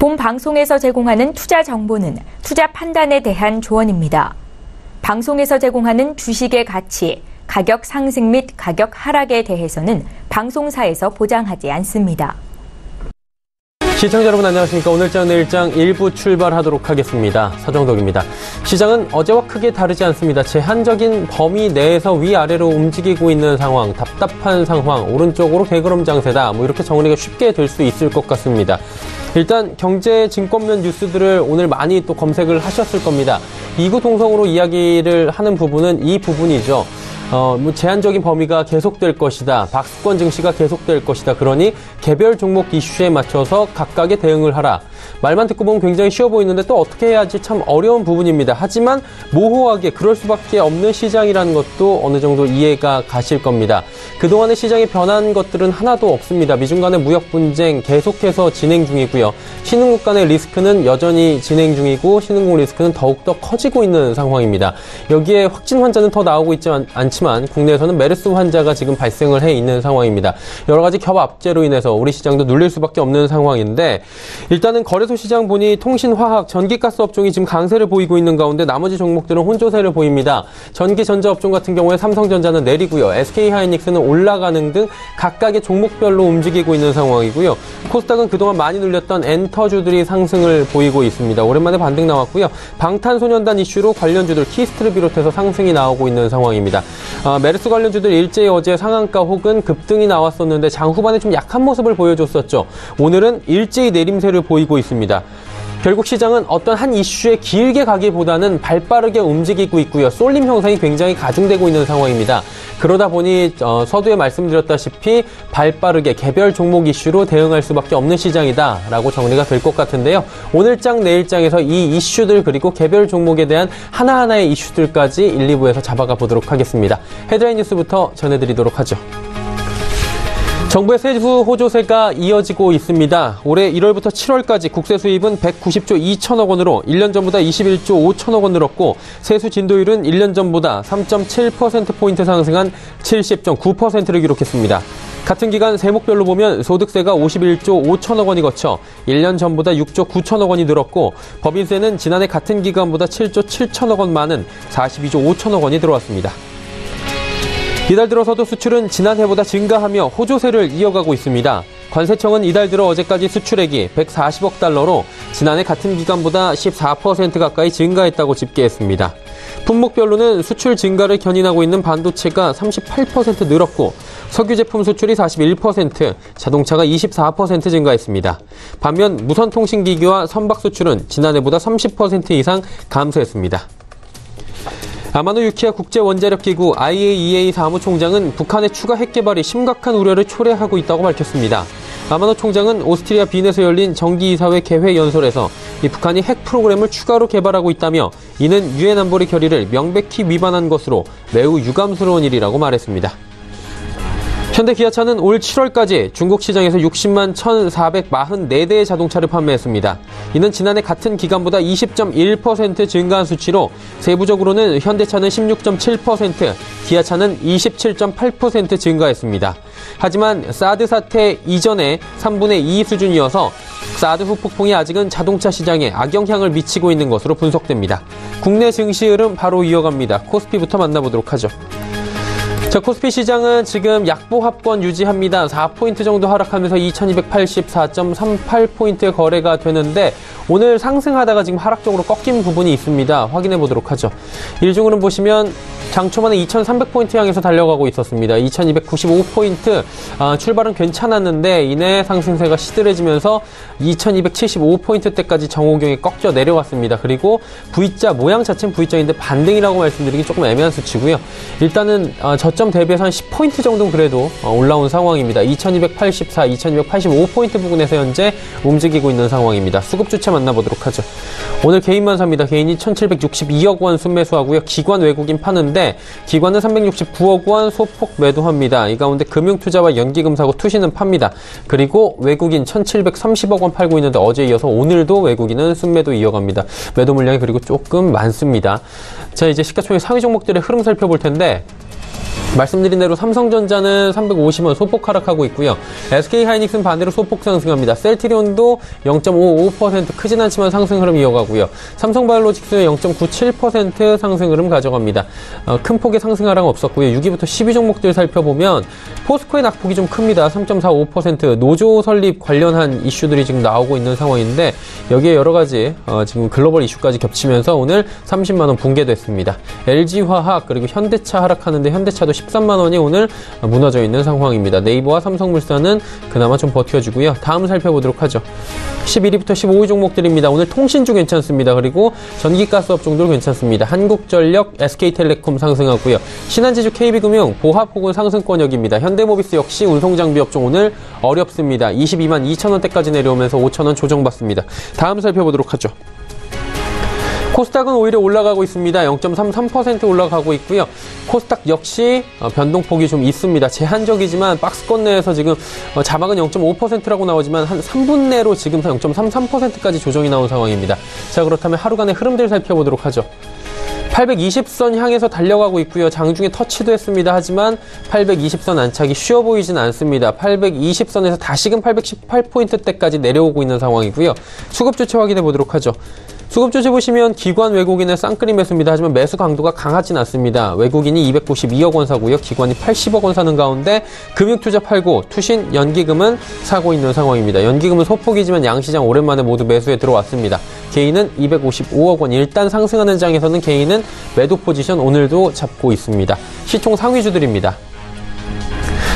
본 방송에서 제공하는 투자 정보는 투자 판단에 대한 조언입니다. 방송에서 제공하는 주식의 가치, 가격 상승 및 가격 하락에 대해서는 방송사에서 보장하지 않습니다. 시청자 여러분 안녕하십니까. 오늘장 내일장 1부 출발하도록 하겠습니다. 서정덕입니다. 시장은 어제와 크게 다르지 않습니다. 제한적인 범위 내에서 위아래로 움직이고 있는 상황, 답답한 상황, 오른쪽으로 개그럼 장세다. 이렇게 정리가 쉽게 될 수 있을 것 같습니다. 일단 경제 증권면 뉴스들을 오늘 많이 또 검색을 하셨을 겁니다. 이구동성으로 이야기를 하는 부분은 이 부분이죠. 제한적인 범위가 계속될 것이다. 박스권 증시가 계속될 것이다. 그러니 개별 종목 이슈에 맞춰서 각각의 대응을 하라. 말만 듣고 보면 굉장히 쉬워 보이는데 또 어떻게 해야 할지 참 어려운 부분입니다. 하지만 모호하게 그럴 수밖에 없는 시장이라는 것도 어느 정도 이해가 가실 겁니다. 그동안의 시장이 변한 것들은 하나도 없습니다. 미중 간의 무역 분쟁 계속해서 진행 중이고요. 신흥국 간의 리스크는 여전히 진행 중이고 신흥국 리스크는 더욱더 커지고 있는 상황입니다. 여기에 확진 환자는 더 나오고 있지 않지만 국내에서는 메르스 환자가 지금 발생을 해 있는 상황입니다. 여러 가지 겹압제로 인해서 우리 시장도 눌릴 수밖에 없는 상황인데 일단은 거래소 시장 보니 통신, 화학, 전기가스 업종이 지금 강세를 보이고 있는 가운데 나머지 종목들은 혼조세를 보입니다. 전기, 전자 업종 같은 경우에 삼성전자는 내리고요. SK하이닉스는 올라가는 등 각각의 종목별로 움직이고 있는 상황이고요. 코스닥은 그동안 많이 눌렸던 엔터주들이 상승을 보이고 있습니다. 오랜만에 반등 나왔고요. 방탄소년단 이슈로 관련주들 키스트를 비롯해서 상승이 나오고 있는 상황입니다. 메르스 관련주들 일제히 어제 상한가 혹은 급등이 나왔었는데 장 후반에 좀 약한 모습을 보여줬었죠. 오늘은 일제히 내림세를 보이고 있습니다. 결국 시장은 어떤 한 이슈에 길게 가기보다는 발빠르게 움직이고 있고요. 쏠림 형상이 굉장히 가중되고 있는 상황입니다. 그러다 보니 서두에 말씀드렸다시피 발빠르게 개별 종목 이슈로 대응할 수밖에 없는 시장이다라고 정리가 될 것 같은데요. 오늘장 내일장에서 이 이슈들 그리고 개별 종목에 대한 하나하나의 이슈들까지 1, 2부에서 잡아가 보도록 하겠습니다. 헤드라인 뉴스부터 전해드리도록 하죠. 정부의 세수 호조세가 이어지고 있습니다. 올해 1월부터 7월까지 국세 수입은 190조 2천억 원으로 1년 전보다 21조 5천억 원 늘었고 세수 진도율은 1년 전보다 3.7%포인트 상승한 70.9%를 기록했습니다. 같은 기간 세목별로 보면 소득세가 51조 5천억 원이 거쳐 1년 전보다 6조 9천억 원이 늘었고 법인세는 지난해 같은 기간보다 7조 7천억 원 많은 42조 5천억 원이 들어왔습니다. 이달 들어서도 수출은 지난해보다 증가하며 호조세를 이어가고 있습니다. 관세청은 이달 들어 어제까지 수출액이 140억 달러로 지난해 같은 기간보다 14% 가까이 증가했다고 집계했습니다. 품목별로는 수출 증가를 견인하고 있는 반도체가 38% 늘었고 석유 제품 수출이 41%, 자동차가 24% 증가했습니다. 반면 무선통신기기와 선박 수출은 지난해보다 30% 이상 감소했습니다. 아마노 유키야 국제원자력기구 IAEA 사무총장은 북한의 추가 핵 개발이 심각한 우려를 초래하고 있다고 밝혔습니다. 아마노 총장은 오스트리아 빈에서 열린 정기이사회 개회 연설에서 이 북한이 핵 프로그램을 추가로 개발하고 있다며 이는 유엔 안보리 결의를 명백히 위반한 것으로 매우 유감스러운 일이라고 말했습니다. 현대기아차는 올 7월까지 중국 시장에서 60만 1,444대의 자동차를 판매했습니다. 이는 지난해 같은 기간보다 20.1% 증가한 수치로 세부적으로는 현대차는 16.7%, 기아차는 27.8% 증가했습니다. 하지만 사드 사태 이전의 3분의 2 수준이어서 사드 후 폭풍이 아직은 자동차 시장에 악영향을 미치고 있는 것으로 분석됩니다. 국내 증시 흐름 바로 이어갑니다. 코스피부터 만나보도록 하죠. 자, 코스피 시장은 지금 약보합권 유지합니다. 4포인트 정도 하락하면서 2284.38포인트의 거래가 되는데 오늘 상승하다가 지금 하락적으로 꺾인 부분이 있습니다. 확인해 보도록 하죠. 일중으로 보시면 장 초반에 2300포인트 향해서 달려가고 있었습니다. 2295포인트 출발은 괜찮았는데 이내 상승세가 시들해지면서 2275포인트대까지 정호경이 꺾여 내려왔습니다. 그리고 V자 모양 자체는 V자인데 반등이라고 말씀드리기 조금 애매한 수치고요. 일단은 저점 대비해서 한 10포인트 정도는 그래도 올라온 상황입니다. 2284, 2285포인트 부근에서 현재 움직이고 있는 상황입니다. 수급 주체 만나보도록 하죠. 오늘 개인만 삽니다. 개인이 1762억 원 순매수하고요. 기관 외국인 파는데 기관은 369억 원 소폭 매도합니다. 이 가운데 금융투자와 연기금사고 투신은 팝니다. 그리고 외국인 1730억 원 팔고 있는데 어제 이어서 오늘도 외국인은 순매도 이어갑니다. 매도 물량이 그리고 조금 많습니다. 자, 이제 시가총액 상위 종목들의 흐름 살펴볼 텐데 말씀드린 대로 삼성전자는 350원 소폭 하락하고 있고요. SK하이닉스는 반대로 소폭 상승합니다. 셀트리온도 0.55% 크진 않지만 상승 흐름 이어가고요. 삼성바이오로직스는 0.97% 상승 흐름 가져갑니다. 큰 폭의 상승 하락 없었고요. 6위부터 10위 종목들 살펴보면 포스코의 낙폭이 좀 큽니다. 3.45%. 노조 설립 관련한 이슈들이 지금 나오고 있는 상황인데 여기에 여러 가지 지금 글로벌 이슈까지 겹치면서 오늘 30만 원 붕괴됐습니다. LG화학 그리고 현대차 하락하는데 현대차도 13만 원이 오늘 무너져 있는 상황입니다. 네이버와 삼성물산은 그나마 좀 버텨주고요. 다음 살펴보도록 하죠. 11위부터 15위 종목들입니다. 오늘 통신주 괜찮습니다. 그리고 전기가스 업종도 괜찮습니다. 한국전력, SK텔레콤 상승하고요. 신한지주, KB금융, 보합 혹은 상승권역입니다. 현대모비스 역시 운송장비 업종 오늘 어렵습니다. 22만 2천 원대까지 내려오면서 5천 원 조정받습니다. 다음 살펴보도록 하죠. 코스닥은 오히려 올라가고 있습니다. 0.33% 올라가고 있고요. 코스닥 역시 변동폭이 좀 있습니다. 제한적이지만 박스권 내에서 지금 자막은 0.5%라고 나오지만 한 3분 내로 지금 0.33%까지 조정이 나온 상황입니다. 자, 그렇다면 하루간의 흐름들 살펴보도록 하죠. 820선 향해서 달려가고 있고요. 장중에 터치도 했습니다. 하지만 820선 안착이 쉬워 보이진 않습니다. 820선에서 다시금 818포인트대까지 내려오고 있는 상황이고요. 수급 주체 확인해 보도록 하죠. 수급 주체 보시면 기관 외국인의 쌍끌이 매수입니다. 하지만 매수 강도가 강하진 않습니다. 외국인이 292억 원 사고요. 기관이 80억 원 사는 가운데 금융투자 팔고 투신, 연기금은 사고 있는 상황입니다. 연기금은 소폭이지만 양시장 오랜만에 모두 매수에 들어왔습니다. 개인은 255억 원. 일단 상승하는 장에서는 개인은 매도 포지션 오늘도 잡고 있습니다. 시총 상위주들입니다.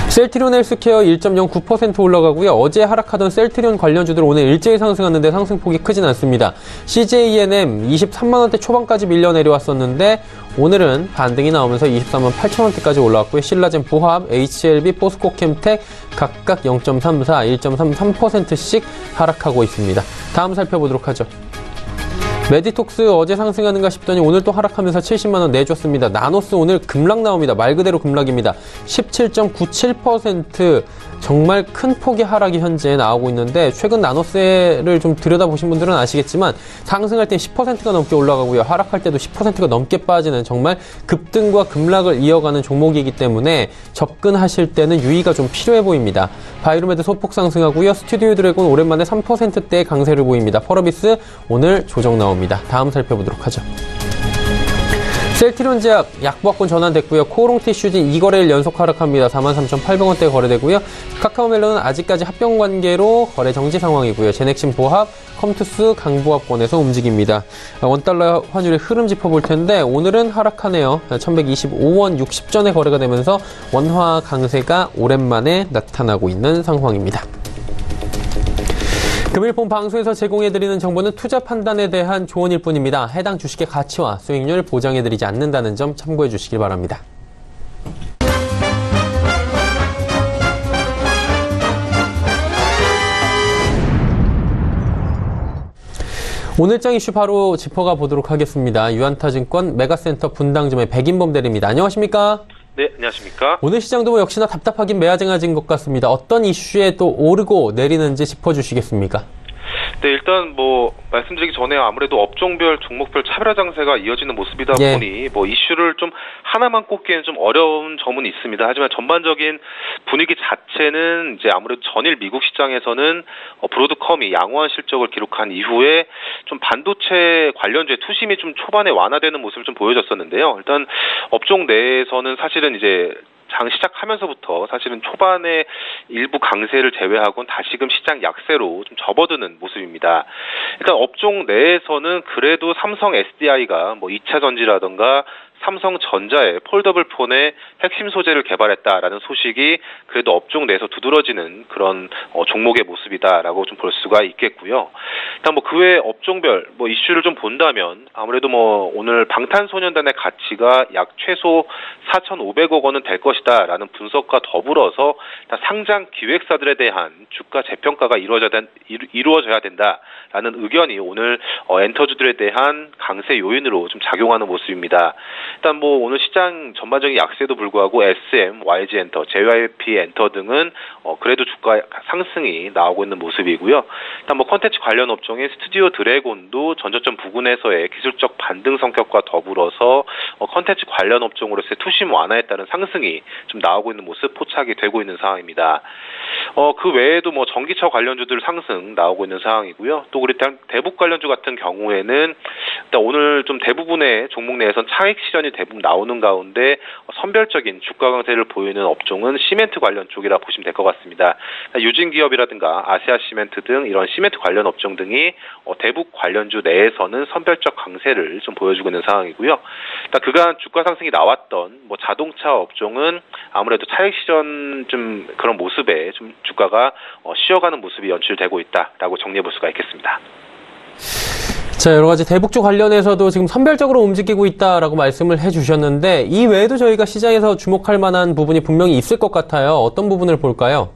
셀트리온 헬스케어 1.09% 올라가고요. 어제 하락하던 셀트리온 관련주들 오늘 일제히 상승하는데 상승폭이 크진 않습니다. CJENM 23만 원대 초반까지 밀려 내려왔었는데 오늘은 반등이 나오면서 24만 8천 원대까지 올라왔고요. 신라젠, 보합, HLB, 포스코캠텍 각각 0.34, 1.33%씩 하락하고 있습니다. 다음 살펴보도록 하죠. 메디톡스 어제 상승하는가 싶더니 오늘 또 하락하면서 70만원 내줬습니다. 나노스 오늘 급락 나옵니다. 말 그대로 급락입니다. 17.97% 정말 큰 폭의 하락이 현재 나오고 있는데 최근 나노스를 좀 들여다보신 분들은 아시겠지만 상승할 땐 10%가 넘게 올라가고요. 하락할 때도 10%가 넘게 빠지는 정말 급등과 급락을 이어가는 종목이기 때문에 접근하실 때는 유의가 좀 필요해 보입니다. 바이로메드 소폭 상승하고요. 스튜디오 드래곤 오랜만에 3%대의 강세를 보입니다. 펄어비스 오늘 조정 나옵니다. 다음 살펴보도록 하죠. 셀트리온 제약 약보합권 전환됐고요. 코오롱 티슈진 2거래일 연속 하락합니다. 43,800원대 거래되고요. 카카오멜론은 아직까지 합병 관계로 거래 정지 상황이고요. 제넥신 보합, 컴투스 강보합권에서 움직입니다. 원달러 환율의 흐름 짚어볼 텐데 오늘은 하락하네요. 1125원 60전에 거래가 되면서 원화 강세가 오랜만에 나타나고 있는 상황입니다. 금일본 방송에서 제공해드리는 정보는 투자 판단에 대한 조언일 뿐입니다. 해당 주식의 가치와 수익률을 보장해드리지 않는다는 점 참고해 주시길 바랍니다. 오늘장 이슈 바로 짚어가 보도록 하겠습니다. 유안타증권 메가센터 분당점의 백인범 대리입니다. 안녕하십니까? 네, 안녕하십니까? 오늘 시장도 뭐 역시나 답답하긴 매아쟁아진 것 같습니다. 어떤 이슈에 또 오르고 내리는지 짚어주시겠습니까? 네, 일단 말씀드리기 전에 아무래도 업종별, 종목별 차별화 장세가 이어지는 모습이다 보니 이슈를 좀 하나만 꼽기에는 좀 어려운 점은 있습니다. 하지만 전반적인 분위기 자체는 이제 아무래도 전일 미국 시장에서는 브로드컴이 양호한 실적을 기록한 이후에 좀 반도체 관련주의 투심이 좀 초반에 완화되는 모습을 좀 보여줬었는데요. 일단 업종 내에서는 사실은 이제 장 시작하면서부터 사실은 초반에 일부 강세를 제외하고는 다시금 시장 약세로 좀 접어드는 모습입니다. 일단 업종 내에서는 그래도 삼성 SDI가 2차 전지라던가 삼성전자의 폴더블 폰의 핵심 소재를 개발했다라는 소식이 그래도 업종 내에서 두드러지는 그런 종목의 모습이다라고 좀 볼 수가 있겠고요. 일단 그 외 업종별 이슈를 좀 본다면 아무래도 오늘 방탄소년단의 가치가 약 최소 4,500억 원은 될 것이다라는 분석과 더불어서 상장 기획사들에 대한 주가 재평가가 이루어져야 된다라는 의견이 오늘 엔터주들에 대한 강세 요인으로 좀 작용하는 모습입니다. 일단 뭐 오늘 시장 전반적인 약세에도 불구하고 SM, YG 엔터, JYP 엔터 등은 그래도 주가 상승이 나오고 있는 모습이고요. 일단 뭐 콘텐츠 관련 업종인 스튜디오 드래곤도 전저점 부근에서의 기술적 반등 성격과 더불어서 콘텐츠 관련 업종으로서의 투심 완화에 따른 상승이 좀 나오고 있는 모습 포착이 되고 있는 상황입니다. 그 외에도 뭐 전기차 관련주들 상승 나오고 있는 상황이고요. 또 우리 대북 관련주 같은 경우에는 일단 오늘 좀 대부분의 종목 내에선 차익 실현이 대부분 나오는 가운데 선별적인 주가 강세를 보이는 업종은 시멘트 관련 쪽이라 보시면 될 것 같습니다. 유진기업이라든가 아시아시멘트 등 이런 시멘트 관련 업종 등이 대북 관련주 내에서는 선별적 강세를 좀 보여주고 있는 상황이고요. 일단 그간 주가 상승이 나왔던 뭐 자동차 업종은 아무래도 차익 실현 좀 그런 모습에 좀 주가가 쉬어가는 모습이 연출되고 있다라고 정리해 볼 수가 있겠습니다. 자, 여러 가지 대북 쪽 관련해서도 지금 선별적으로 움직이고 있다라고 말씀을 해주셨는데 이 외에도 저희가 시장에서 주목할 만한 부분이 분명히 있을 것 같아요. 어떤 부분을 볼까요?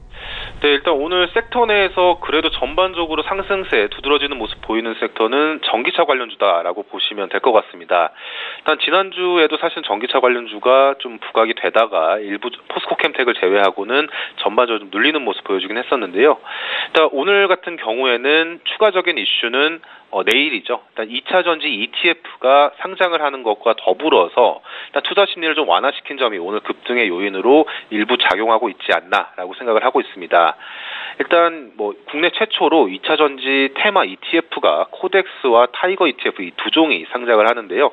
네, 일단 오늘 섹터 내에서 그래도 전반적으로 상승세 두드러지는 모습 보이는 섹터는 전기차 관련주다라고 보시면 될 것 같습니다. 일단 지난주에도 사실 전기차 관련주가 좀 부각이 되다가 일부 포스코캠텍을 제외하고는 전반적으로 좀 눌리는 모습 보여주긴 했었는데요. 일단 오늘 같은 경우에는 추가적인 이슈는 내일이죠. 일단 2차 전지 ETF가 상장을 하는 것과 더불어서 일단 투자 심리를 좀 완화시킨 점이 오늘 급등의 요인으로 일부 작용하고 있지 않나라고 생각을 하고 있습니다. 일단 뭐 국내 최초로 2차 전지 테마 ETF가 코덱스와 타이거 ETF 이 두 종이 상장을 하는데요.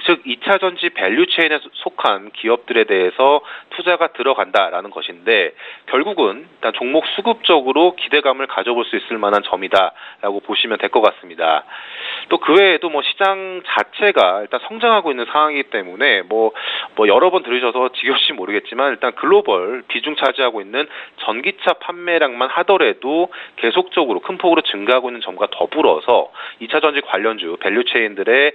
즉 2차 전지 밸류체인에 속한 기업들에 대해서 투자가 들어간다라는 것인데 결국은 일단 종목 수급적으로 기대감을 가져볼 수 있을 만한 점이다라고 보시면 될 것 같습니다. 또 그 외에도 뭐 시장 자체가 일단 성장하고 있는 상황이기 때문에 뭐 여러 번 들으셔서 지겨우실지 모르겠지만 일단 글로벌 비중 차지하고 있는 전기차 판매량만 하더라도 계속적으로 큰 폭으로 증가하고 있는 점과 더불어서 2차 전지 관련주 밸류체인들의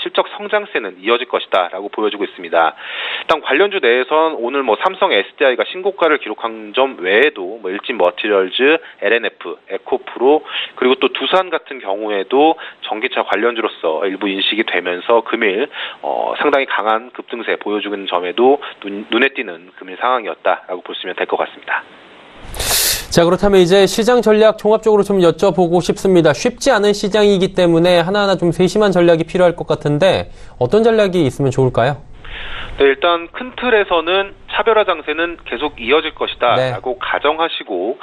실적 성장세는 이어질 것이다라고 보여주고 있습니다. 일단 관련주 내에선 오늘 뭐 삼성 SDI가 신고가를 기록한 점 외에도 뭐 일진 머티리얼즈, LNF, 에코프로 그리고 또 두산 같은 경우에도 전기차 관련주로서 일부 인식이 되면서 금일 상당히 강한 급등세 보여주고 있는 점에도 눈에 띄는 금일 상황이었다라고 보시면 될 것 같습니다. 자, 그렇다면 이제 시장 전략 종합적으로 좀 여쭤보고 싶습니다. 쉽지 않은 시장이기 때문에 하나하나 좀 세심한 전략이 필요할 것 같은데 어떤 전략이 있으면 좋을까요? 네, 일단 큰 틀에서는 차별화 장세는 계속 이어질 것이다라고 가정하시고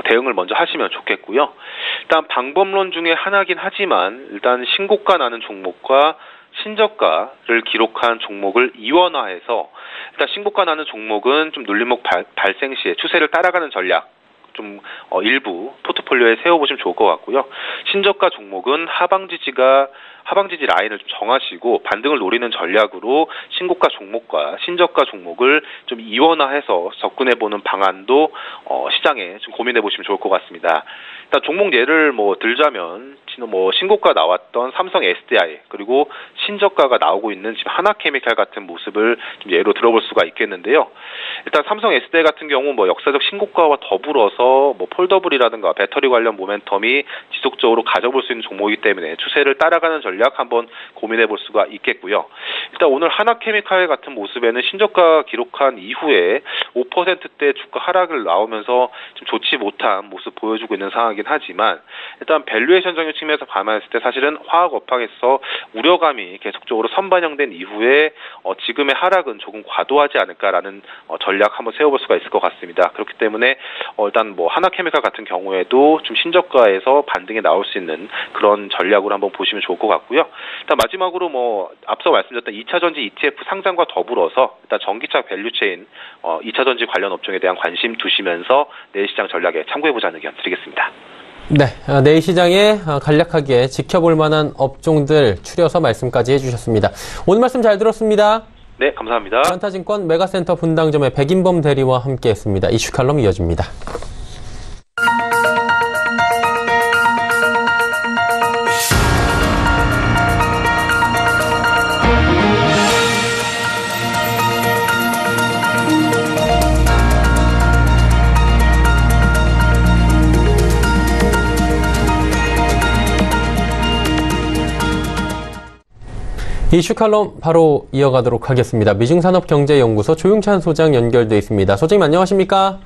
대응을 먼저 하시면 좋겠고요. 일단 방법론 중에 하나긴 하지만 일단 신고가 나는 종목과 신저가를 기록한 종목을 이원화해서 일단 신고가 나는 종목은 좀 눌림목 발생 시에 추세를 따라가는 전략 좀 일부 포트폴리오에 세워보시면 좋을 것 같고요. 신저가 종목은 하방지지 라인을 좀 정하시고 반등을 노리는 전략으로 신고가 종목과 신저가 종목을 좀 이원화해서 접근해보는 방안도 시장에 좀 고민해보시면 좋을 것 같습니다. 일단 종목 예를 들자면 신고가 나왔던 삼성 SDI 그리고 신저가가 나오고 있는 지금 하나케미칼 같은 모습을 좀 예로 들어볼 수가 있겠는데요. 일단 삼성 SDI 같은 경우 역사적 신고가와 더불어서 폴더블이라든가 배터리 관련 모멘텀이 지속적으로 가져볼 수 있는 종목이기 때문에 추세를 따라가는 전략 한번 고민해 볼 수가 있겠고요. 일단 오늘 하나케미칼 같은 모습에는 신저가 기록한 이후에 5%대 주가 하락을 나오면서 좀 좋지 못한 모습 보여주고 있는 상황이긴 하지만 일단 밸류에이션 정유 측면에서 감안했을 때 사실은 화학 업황에서 우려감이 계속적으로 선반영된 이후에 지금의 하락은 조금 과도하지 않을까라는 전략 한번 세워볼 수가 있을 것 같습니다. 그렇기 때문에 일단 하나케미칼 같은 경우에도 좀 신저가에서 반등이 나올 수 있는 그런 전략으로 한번 보시면 좋을 것 같고요. 일단 마지막으로 앞서 말씀드렸던 2차 전지 ETF 상장과 더불어서 일단 전기차 밸류체인 2차 전지 관련 업종에 대한 관심 두시면서 내일 시장 전략에 참고해보자는 의견 드리겠습니다. 네, 내일 시장에 간략하게 지켜볼 만한 업종들 추려서 말씀까지 해주셨습니다. 오늘 말씀 잘 들었습니다. 네, 감사합니다. 현타증권 메가센터 분당점의 백인범 대리와 함께했습니다. 이슈 칼럼 이어집니다. 이슈 칼럼 바로 이어가도록 하겠습니다. 미중산업경제연구소 조용찬 소장 연결돼 있습니다. 소장님 안녕하십니까?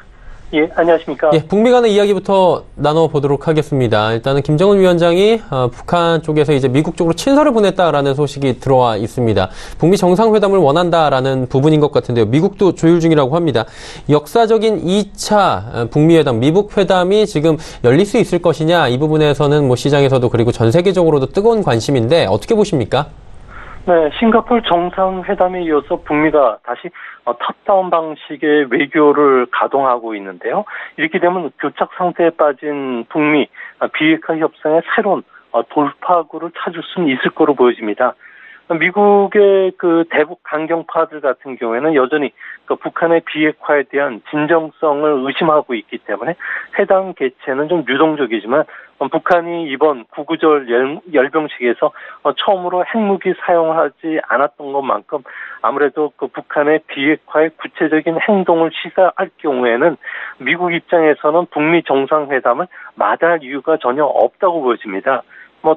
예, 안녕하십니까? 예, 북미 간의 이야기부터 나눠보도록 하겠습니다. 일단은 김정은 위원장이 북한 쪽에서 이제 미국 쪽으로 친서를 보냈다라는 소식이 들어와 있습니다. 북미 정상회담을 원한다라는 부분인 것 같은데요. 미국도 조율 중이라고 합니다. 역사적인 2차 북미 회담, 미북 회담이 지금 열릴 수 있을 것이냐, 이 부분에서는 뭐 시장에서도 그리고 전 세계적으로도 뜨거운 관심인데 어떻게 보십니까? 네, 싱가포르 정상회담에 이어서 북미가 다시 탑다운 방식의 외교를 가동하고 있는데요. 이렇게 되면 교착 상태에 빠진 북미 비핵화 협상의 새로운 돌파구를 찾을 수는 있을 거로 보여집니다. 미국의 그 대북 강경파들 같은 경우에는 여전히 그 북한의 비핵화에 대한 진정성을 의심하고 있기 때문에 회담 개최는 좀 유동적이지만 북한이 이번 구구절 열병식에서 처음으로 핵무기 사용하지 않았던 것만큼 아무래도 그 북한의 비핵화의 구체적인 행동을 시사할 경우에는 미국 입장에서는 북미 정상회담을 마다할 이유가 전혀 없다고 보여집니다.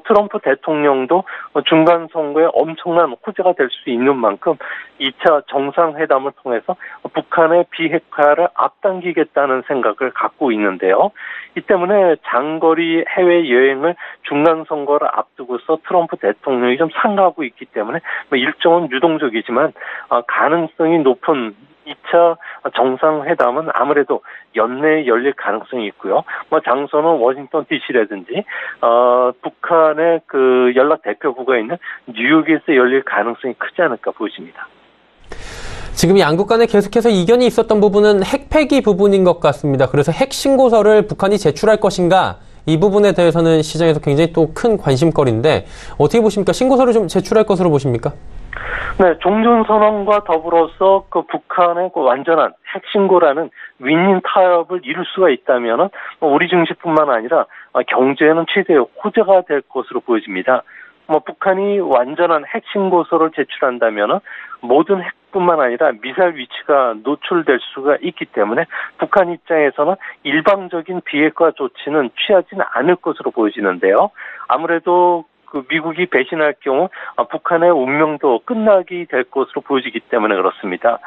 트럼프 대통령도 중간 선거에 엄청난 호재가 될 수 있는 만큼 2차 정상회담을 통해서 북한의 비핵화를 앞당기겠다는 생각을 갖고 있는데요. 이 때문에 장거리 해외여행을 중간 선거를 앞두고서 트럼프 대통령이 좀 삼가하고 있기 때문에 일정은 유동적이지만 가능성이 높은 2차 정상회담은 아무래도 연내에 열릴 가능성이 있고요. 장소는 워싱턴 DC라든지 북한의 그 연락 대표부가 있는 뉴욕에서 열릴 가능성이 크지 않을까 보입니다. 지금 양국 간에 계속해서 이견이 있었던 부분은 핵 폐기 부분인 것 같습니다. 그래서 핵 신고서를 북한이 제출할 것인가, 이 부분에 대해서는 시장에서 굉장히 또 큰 관심거리인데 어떻게 보십니까? 신고서를 좀 제출할 것으로 보십니까? 네, 종전선언과 더불어서 그 북한의 그 완전한 핵신고라는 윈윈 타협을 이룰 수가 있다면 우리 증시뿐만 아니라 경제에는 최대의 호재가 될 것으로 보여집니다. 북한이 완전한 핵신고서를 제출한다면 모든 핵뿐만 아니라 미사일 위치가 노출될 수가 있기 때문에 북한 입장에서는 일방적인 비핵화 조치는 취하지는 않을 것으로 보여지는데요. 아무래도 그 미국이 배신할 경우 북한의 운명도 끝나게 될 것으로 보여지기 때문에 그렇습니다.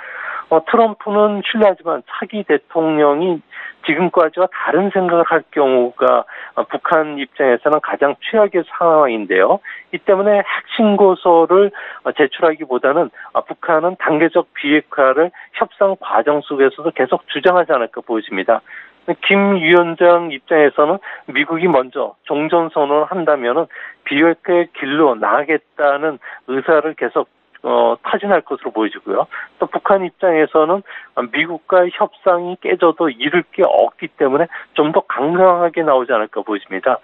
트럼프는 신뢰하지만 차기 대통령이 지금까지와 다른 생각을 할 경우가 북한 입장에서는 가장 최악의 상황인데요. 이 때문에 핵신고서를 제출하기보다는 북한은 단계적 비핵화를 협상 과정 속에서도 계속 주장하지 않을까 보여집니다. 김 위원장 입장에서는 미국이 먼저 종전선언을 한다면은 비핵화의 길로 나가겠다는 의사를 계속 타진할 것으로 보여지고요. 또 북한 입장에서는 미국과의 협상이 깨져도 잃을 게 없기 때문에 좀 더 강경하게 나오지 않을까 보입니다.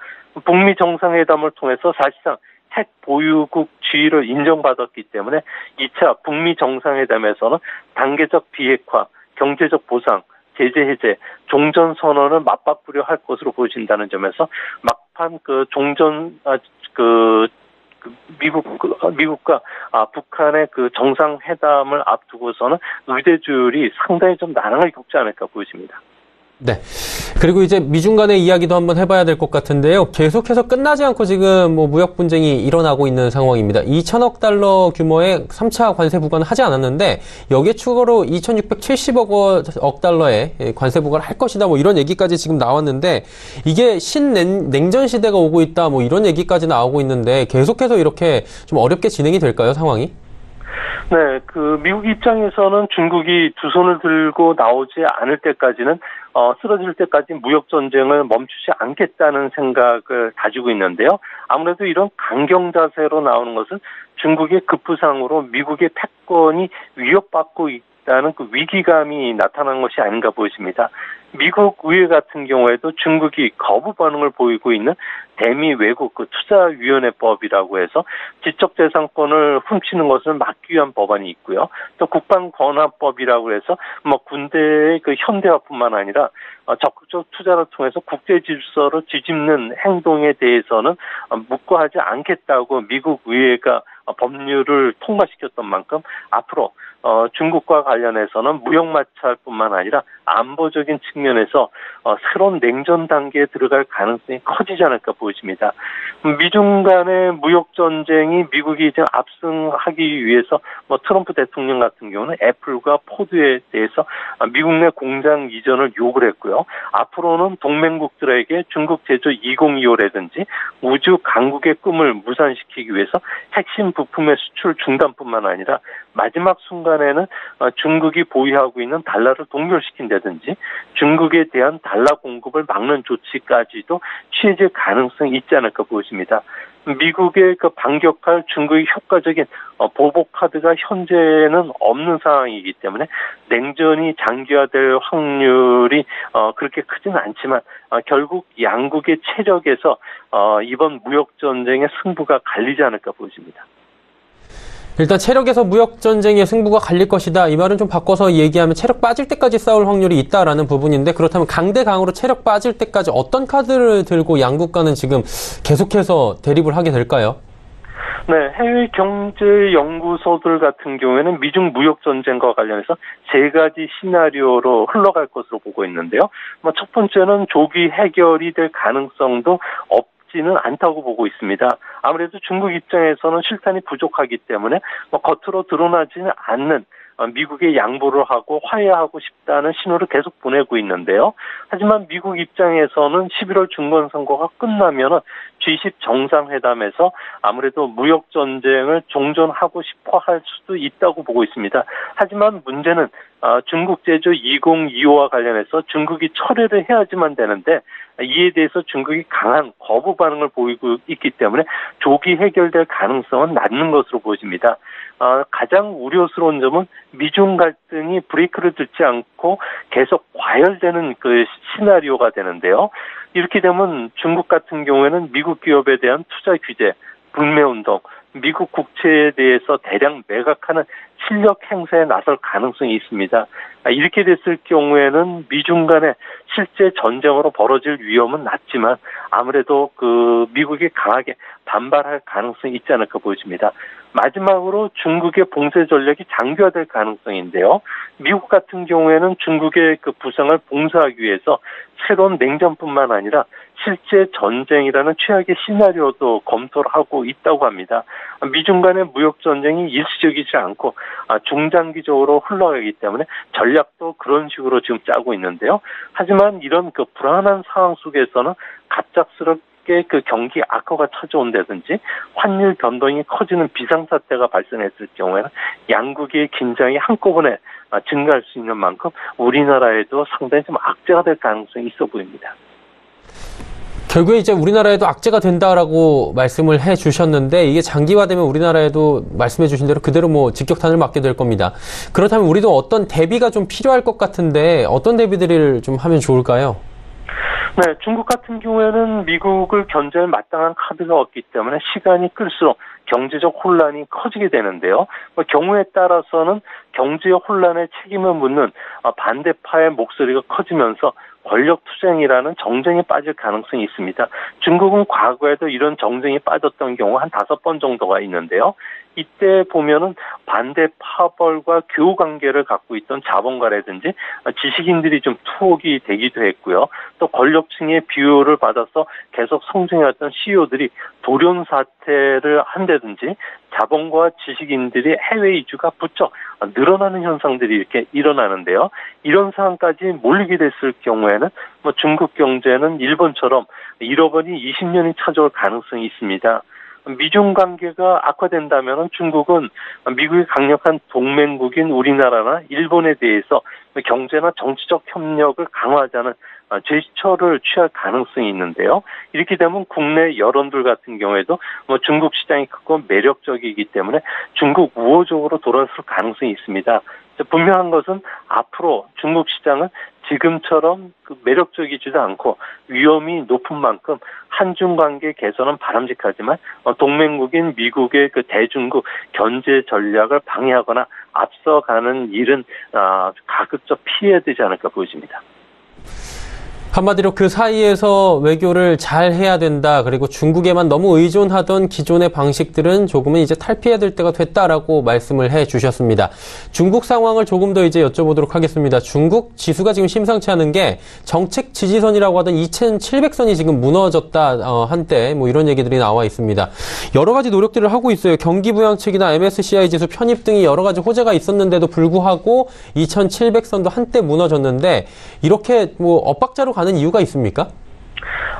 북미 정상회담을 통해서 사실상 핵 보유국 지위를 인정받았기 때문에 2차 북미 정상회담에서는 단계적 비핵화, 경제적 보상, 제재 해제, 종전 선언을 맞바꾸려 할 것으로 보여진다는 점에서 막판 그 종전 미국과 북한의 그 정상회담을 앞두고서는 의대조율이 상당히 좀 난항을 겪지 않을까 보여집니다. 네. 그리고 이제 미중 간의 이야기도 한번 해봐야 될 것 같은데요. 계속해서 끝나지 않고 지금 무역 분쟁이 일어나고 있는 상황입니다. 2천억 달러 규모의 3차 관세 부과는 하지 않았는데 여기에 추가로 2,670억 달러의 관세 부과를 할 것이다. 이런 얘기까지 지금 나왔는데 이게 신냉전 시대가 오고 있다. 이런 얘기까지 나오고 있는데 계속해서 이렇게 좀 어렵게 진행이 될까요, 상황이? 네, 그 미국 입장에서는 중국이 두 손을 들고 나오지 않을 때까지는 쓰러질 때까지 무역 전쟁을 멈추지 않겠다는 생각을 가지고 있는데요. 아무래도 이런 강경 자세로 나오는 것은 중국의 급부상으로 미국의 패권이 위협받고 있다는 그 위기감이 나타난 것이 아닌가 보입니다. 미국 의회 같은 경우에도 중국이 거부 반응을 보이고 있는 대미 외국 그 투자위원회법이라고 해서 지적재산권을 훔치는 것을 막기 위한 법안이 있고요. 또 국방권한법이라고 해서 군대의 그 현대화뿐만 아니라 적극적 투자를 통해서 국제 질서를 뒤집는 행동에 대해서는 묵과하지 않겠다고 미국 의회가 법률을 통과시켰던 만큼 앞으로 중국과 관련해서는 무역 마찰뿐만 아니라 안보적인 측면에서 새로운 냉전 단계에 들어갈 가능성이 커지지 않을까 보여집니다. 미중 간의 무역 전쟁이 미국이 이제 압승하기 위해서 트럼프 대통령 같은 경우는 애플과 포드에 대해서 미국 내 공장 이전을 요구를 했고요. 앞으로는 동맹국들에게 중국 제조 2025라든지 우주 강국의 꿈을 무산시키기 위해서 핵심 부품의 수출 중단뿐만 아니라 마지막 순간에는 중국이 보유하고 있는 달러를 동결시킨다든지 중국에 대한 달러 공급을 막는 조치까지도 취해질 가능성이 있지 않을까 보여집니다. 미국의 반격할 중국의 효과적인 보복 카드가 현재는 없는 상황이기 때문에 냉전이 장기화될 확률이 그렇게 크지는 않지만 결국 양국의 체력에서 이번 무역 전쟁의 승부가 갈리지 않을까 보여집니다. 일단 체력에서 무역전쟁의 승부가 갈릴 것이다. 이 말은 좀 바꿔서 얘기하면 체력 빠질 때까지 싸울 확률이 있다라는 부분인데 그렇다면 강대강으로 체력 빠질 때까지 어떤 카드를 들고 양국 간은 지금 계속해서 대립을 하게 될까요? 네, 해외 경제 연구소들 같은 경우에는 미중 무역 전쟁과 관련해서 세 가지 시나리오로 흘러갈 것으로 보고 있는데요. 첫 번째는 조기 해결이 될 가능성도 지는 않다고 보고 있습니다. 아무래도 중국 입장에서는 실탄이 부족하기 때문에 겉으로 드러나지는 않는 미국에 양보를 하고 화해하고 싶다는 신호를 계속 보내고 있는데요. 하지만 미국 입장에서는 11월 중간선거가 끝나면 G20 정상회담에서 아무래도 무역 전쟁을 종전하고 싶어 할 수도 있다고 보고 있습니다. 하지만 문제는 중국 제조 2025와 관련해서 중국이 철회를 해야지만 되는데 이에 대해서 중국이 강한 거부 반응을 보이고 있기 때문에 조기 해결될 가능성은 낮는 것으로 보여집니다. 가장 우려스러운 점은 미중 갈등이 브레이크를 듣지 않고 계속 과열되는 그 시나리오가 되는데요. 이렇게 되면 중국 같은 경우에는 미국 기업에 대한 투자 규제, 불매운동, 미국 국채에 대해서 대량 매각하는 실력 행사에 나설 가능성이 있습니다. 이렇게 됐을 경우에는 미중 간의 실제 전쟁으로 벌어질 위험은 낮지만 아무래도 미국이 강하게 반발할 가능성이 있지 않을까 보여집니다. 마지막으로 중국의 봉쇄 전략이 장기화될 가능성인데요. 미국 같은 경우에는 중국의 부상을 봉쇄하기 위해서 새로운 냉전뿐만 아니라 실제 전쟁이라는 최악의 시나리오도 검토를 하고 있다고 합니다. 미중 간의 무역 전쟁이 일시적이지 않고 중장기적으로 흘러가기 때문에 전략도 그런 식으로 지금 짜고 있는데요. 하지만 이런 불안한 상황 속에서는 갑작스럽게 경기 악화가 찾아온다든지 환율 변동이 커지는 비상사태가 발생했을 경우에는 양국의 긴장이 한꺼번에 증가할 수 있는 만큼 우리나라에도 상당히 좀 악재가 될 가능성이 있어 보입니다. 결국에 이제 우리나라에도 악재가 된다라고 말씀을 해 주셨는데 이게 장기화되면 우리나라에도 말씀해 주신 대로 그대로 직격탄을 맞게 될 겁니다. 그렇다면 우리도 어떤 대비가 좀 필요할 것 같은데 어떤 대비들을 좀 하면 좋을까요? 네, 중국 같은 경우에는 미국을 견제할 마땅한 카드가 없기 때문에 시간이 끌수록 경제적 혼란이 커지게 되는데요. 경우에 따라서는 경제 혼란에 책임을 묻는 반대파의 목소리가 커지면서 권력 투쟁이라는 정쟁에 빠질 가능성이 있습니다. 중국은 과거에도 이런 정쟁에 빠졌던 경우 한 5번 정도가 있는데요. 이때 보면은 반대 파벌과 교우 관계를 갖고 있던 자본가라든지 지식인들이 좀 투옥이 되기도 했고요. 또 권력층의 비호를 받아서 계속 성장했던 CEO들이 돌연 사퇴를 한다든지 자본과 지식인들이 해외 이주가 부쩍 늘어나는 현상들이 이렇게 일어나는데요. 이런 상황까지 몰리게 됐을 경우에는 중국 경제는 일본처럼 잃어버린 20년이 찾아올 가능성이 있습니다. 미중 관계가 악화된다면 중국은 미국의 강력한 동맹국인 우리나라나 일본에 대해서 경제나 정치적 협력을 강화하자는 제스처를 취할 가능성이 있는데요. 이렇게 되면 국내 여론들 같은 경우에도 중국 시장이 크고 매력적이기 때문에 중국 우호적으로 돌아설 가능성이 있습니다. 분명한 것은 앞으로 중국 시장은 지금처럼 매력적이지도 않고 위험이 높은 만큼 한중 관계 개선은 바람직하지만 동맹국인 미국의 대중국 견제 전략을 방해하거나 앞서가는 일은 가급적 피해야 되지 않을까 보여집니다. 한마디로 그 사이에서 외교를 잘 해야 된다. 그리고 중국에만 너무 의존하던 기존의 방식들은 조금은 이제 탈피해야 될 때가 됐다라고 말씀을 해 주셨습니다. 중국 상황을 조금 더 이제 여쭤보도록 하겠습니다. 중국 지수가 지금 심상치 않은 게 정책 지지선이라고 하던 2,700선이 지금 무너졌다 한때 뭐 이런 얘기들이 나와 있습니다. 여러 가지 노력들을 하고 있어요. 경기부양책이나 MSCI 지수 편입 등이 여러 가지 호재가 있었는데도 불구하고 2,700선도 한때 무너졌는데 이렇게 뭐 엇박자로 가는 이유가 있습니까?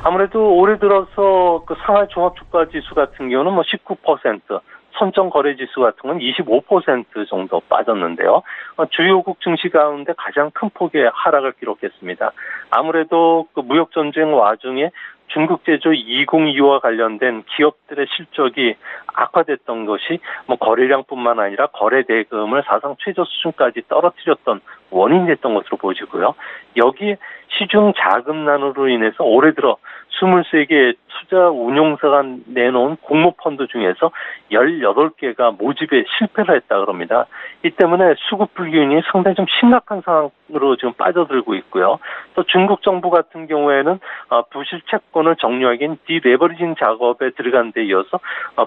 아무래도 올해 들어서 그 상하이 종합주가지수 같은 경우는 뭐 19%, 선정거래지수 같은 건 25% 정도 빠졌는데요. 주요국 증시 가운데 가장 큰 폭의 하락을 기록했습니다. 아무래도 그 무역전쟁 와중에 중국 제조 2025와 관련된 기업들의 실적이 악화됐던 것이 뭐 거래량뿐만 아니라 거래 대금을 사상 최저 수준까지 떨어뜨렸던 원인이 됐던 것으로 보여지고요. 여기 시중 자금난으로 인해서 올해 들어 23개의 투자 운용사가 내놓은 공모펀드 중에서 18개가 모집에 실패를 했다 그럽니다. 이 때문에 수급 불균이 상당히 좀 심각한 상황으로 지금 빠져들고 있고요. 또 중국 정부 같은 경우에는 부실 채권을 정리하기 위한 디레버리징 작업에 들어간 데 이어서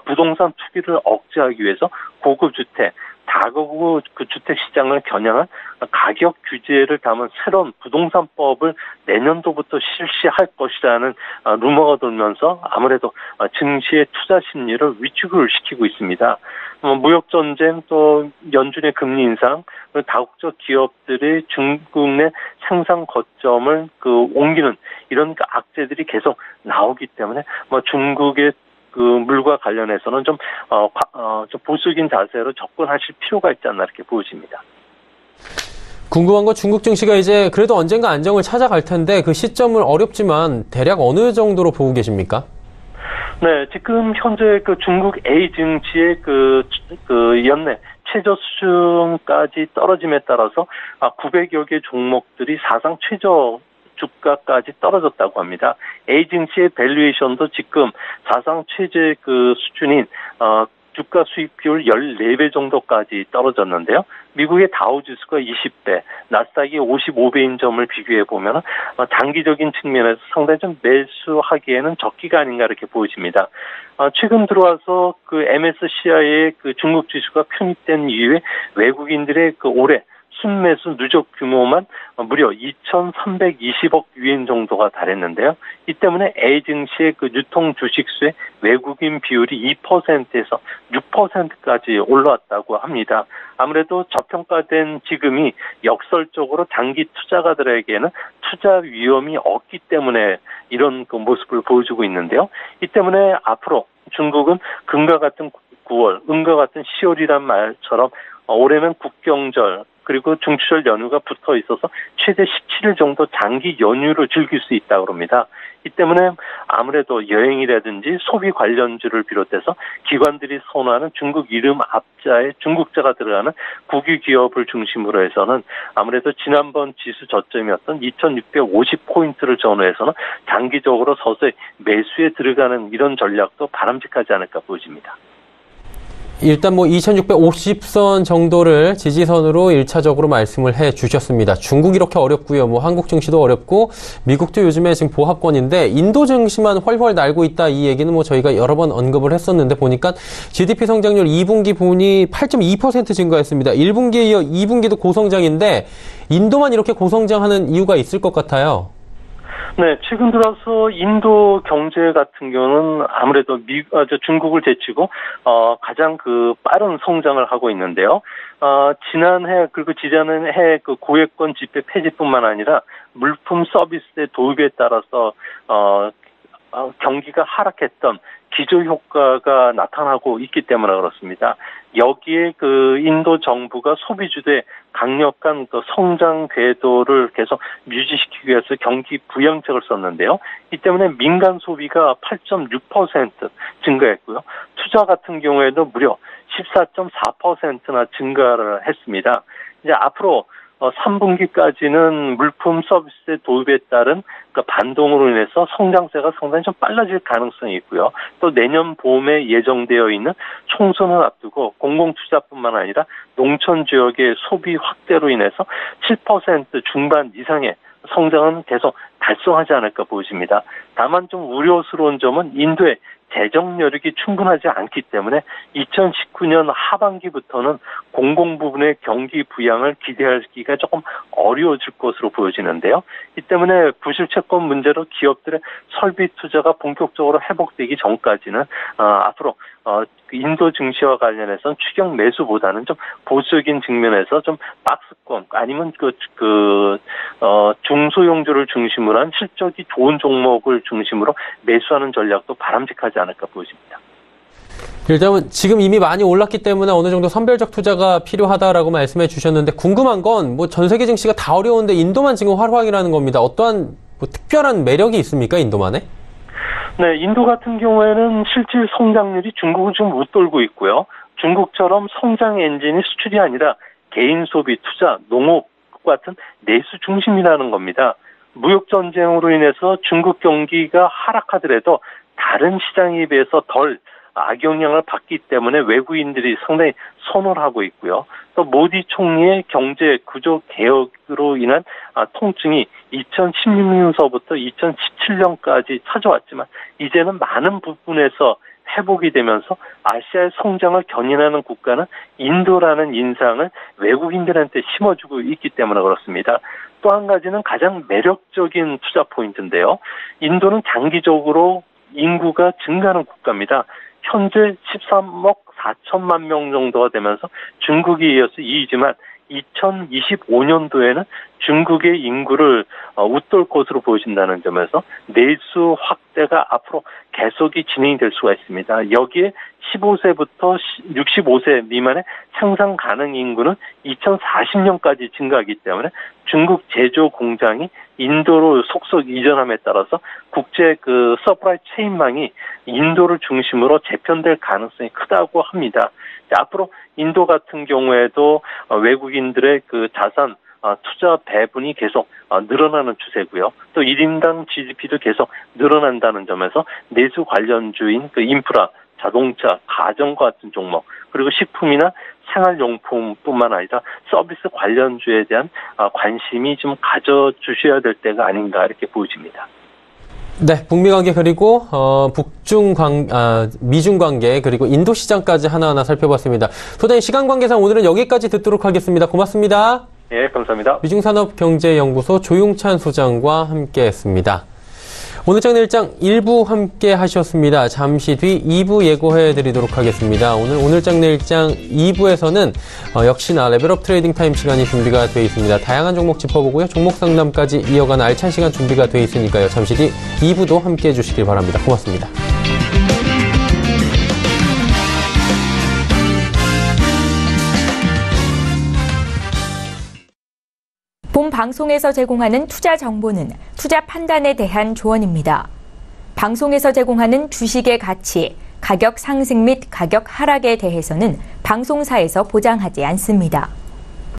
부동산 투기를 억제하기 위해서 고급 주택, 다가구 그 주택 시장을 겨냥한 가격 규제를 담은 새로운 부동산법을 내년도부터 실시할 것이라는 루머가 돌면서 아무래도 증시의 투자 심리를 위축을 시키고 있습니다. 무역 전쟁 또 연준의 금리 인상, 다국적 기업들의 중국 내 생산 거점을 옮기는 이런 악재들이 계속 나오기 때문에 중국의 그 물과 관련해서는 좀 보수적인 자세로 접근하실 필요가 있지 않나 이렇게 보여집니다. 궁금한 건 중국 증시가 이제 그래도 언젠가 안정을 찾아갈 텐데 그 시점을 어렵지만 대략 어느 정도로 보고 계십니까? 네, 지금 현재 그 중국 A 증시의 그 연내 최저 수준까지 떨어짐에 따라서 900여 개 종목들이 사상 최저 주가까지 떨어졌다고 합니다. A 증시의 밸류에이션도 지금 사상 최저의 그 수준인 주가 수익 비율 14배 정도까지 떨어졌는데요. 미국의 다우지수가 20배, 나스닥이 55배인 점을 비교해 보면 장기적인 측면에서 상당히 좀 매수하기에는 적기가 아닌가 이렇게 보여집니다. 최근 들어와서 그 MSCI의 그 중국 지수가 편입된 이후에 외국인들의 그 올해 순매수 누적 규모만 무려 2,320억 유엔 정도가 달했는데요. 이 때문에 A 증시의 그 유통 주식수의 외국인 비율이 2%에서 6%까지 올라왔다고 합니다. 아무래도 저평가된 지금이 역설적으로 단기 투자가들에게는 투자 위험이 없기 때문에 이런 그 모습을 보여주고 있는데요. 이 때문에 앞으로 중국은 금과 같은 9월, 은과 같은 10월이란 말처럼 올해는 국경절 그리고 중추절 연휴가 붙어 있어서 최대 17일 정도 장기 연휴를 즐길 수 있다고 합니다. 이 때문에 아무래도 여행이라든지 소비 관련주를 비롯해서 기관들이 선호하는 중국 이름 앞자에 중국자가 들어가는 국유 기업을 중심으로 해서는 아무래도 지난번 지수 저점이었던 2650포인트를 전후해서는 장기적으로 서서히 매수에 들어가는 이런 전략도 바람직하지 않을까 보여집니다. 일단 2650선 정도를 지지선으로 1차적으로 말씀을 해 주셨습니다. 중국 이렇게 어렵고요. 한국 증시도 어렵고 미국도 요즘에 지금 보합권인데 인도 증시만 훨훨 날고 있다. 이 얘기는 저희가 여러 번 언급을 했었는데 보니까 GDP 성장률 2분기 보니 8.2% 증가했습니다. 1분기에 이어 2분기도 고성장인데 인도만 이렇게 고성장하는 이유가 있을 것 같아요. 네, 최근 들어서 인도 경제 같은 경우는 아무래도 중국을 제치고 가장 그 빠른 성장을 하고 있는데요. 지난해 그리고 지난해 그 고액권 지폐 폐지뿐만 아니라 물품 서비스의 도입에 따라서 경기가 하락했던 기저 효과가 나타나고 있기 때문에 그렇습니다. 여기에 그 인도 정부가 소비주의 강력한 그 성장 궤도를 계속 유지시키기 위해서 경기 부양책을 썼는데요. 이 때문에 민간 소비가 8.6% 증가했고요. 투자 같은 경우에도 무려 14.4%나 증가를 했습니다. 이제 앞으로 3분기까지는 물품 서비스의 도입에 따른 그 반동으로 인해서 성장세가 상당히 좀 빨라질 가능성이 있고요. 또 내년 봄에 예정되어 있는 총선을 앞두고 공공투자뿐만 아니라 농촌 지역의 소비 확대로 인해서 7% 중반 이상의 성장은 계속 달성하지 않을까 보여집니다. 다만 좀 우려스러운 점은 인도의 재정 여력이 충분하지 않기 때문에 2019년 하반기부터는 공공 부분의 경기 부양을 기대하기가 조금 어려워질 것으로 보여지는데요. 이 때문에 부실 채권 문제로 기업들의 설비 투자가 본격적으로 회복되기 전까지는 앞으로 인도 증시와 관련해서 추격 매수보다는 좀 보수적인 측면에서 좀 박스권 아니면 중소형주를 중심으로 한 실적이 좋은 종목을 중심으로 매수하는 전략도 바람직하지 않을까 보여집니다. 일단은 지금 이미 많이 올랐기 때문에 어느 정도 선별적 투자가 필요하다라고 말씀해 주셨는데 궁금한 건 뭐 전 세계 증시가 다 어려운데 인도만 지금 활황이라는 겁니다. 어떠한 뭐 특별한 매력이 있습니까, 인도만에? 네, 인도 같은 경우에는 실질 성장률이 중국은 좀 웃돌고 있고요. 중국처럼 성장 엔진이 수출이 아니라 개인 소비, 투자, 농업 같은 내수 중심이라는 겁니다. 무역 전쟁으로 인해서 중국 경기가 하락하더라도 다른 시장에 비해서 덜 악영향을 받기 때문에 외국인들이 상당히 선호를 하고 있고요. 또 모디 총리의 경제 구조 개혁으로 인한 통증이 2016년서부터 2017년까지 찾아왔지만 이제는 많은 부분에서 회복이 되면서 아시아의 성장을 견인하는 국가는 인도라는 인상을 외국인들한테 심어주고 있기 때문에 그렇습니다. 또 한 가지는 가장 매력적인 투자 포인트인데요. 인도는 장기적으로 인구가 증가하는 국가입니다. 현재 13억 4천만 명 정도가 되면서 중국에 이어서 2위지만 2025년도에는 중국의 인구를 웃돌 것으로 보여진다는 점에서 내수 확대가 앞으로 계속이 진행될 수가 있습니다. 여기에 15세부터 65세 미만의 생산 가능 인구는 2040년까지 증가하기 때문에 중국 제조 공장이 인도로 속속 이전함에 따라서 국제 서프라이 체인망이 인도를 중심으로 재편될 가능성이 크다고 합니다. 앞으로 인도 같은 경우에도 외국인들의 자산 투자 배분이 계속 늘어나는 추세고요. 또 1인당 GDP도 계속 늘어난다는 점에서 내수 관련주인 인프라, 자동차, 가전과 같은 종목, 그리고 식품이나 생활용품뿐만 아니라 서비스 관련주에 대한 관심이 좀 가져주셔야 될 때가 아닌가 이렇게 보여집니다. 네, 북미 관계 그리고 미중 관계 그리고 인도 시장까지 하나하나 살펴봤습니다. 소장님 시간 관계상 오늘은 여기까지 듣도록 하겠습니다. 고맙습니다. 네, 감사합니다. 미중산업경제연구소 조용찬 소장과 함께했습니다. 오늘 장내일장 1부 함께 하셨습니다. 잠시 뒤 2부 예고해드리도록 하겠습니다. 오늘 장내일장 2부에서는 역시나 레벨업 트레이딩 타임 시간이 준비가 되어 있습니다. 다양한 종목 짚어보고요. 종목 상담까지 이어가는 알찬 시간 준비가 되어 있으니까요. 잠시 뒤 2부도 함께 해주시길 바랍니다. 고맙습니다. 본 방송에서 제공하는 투자 정보는 투자 판단에 대한 조언입니다. 방송에서 제공하는 주식의 가치, 가격 상승 및 가격 하락에 대해서는 방송사에서 보장하지 않습니다.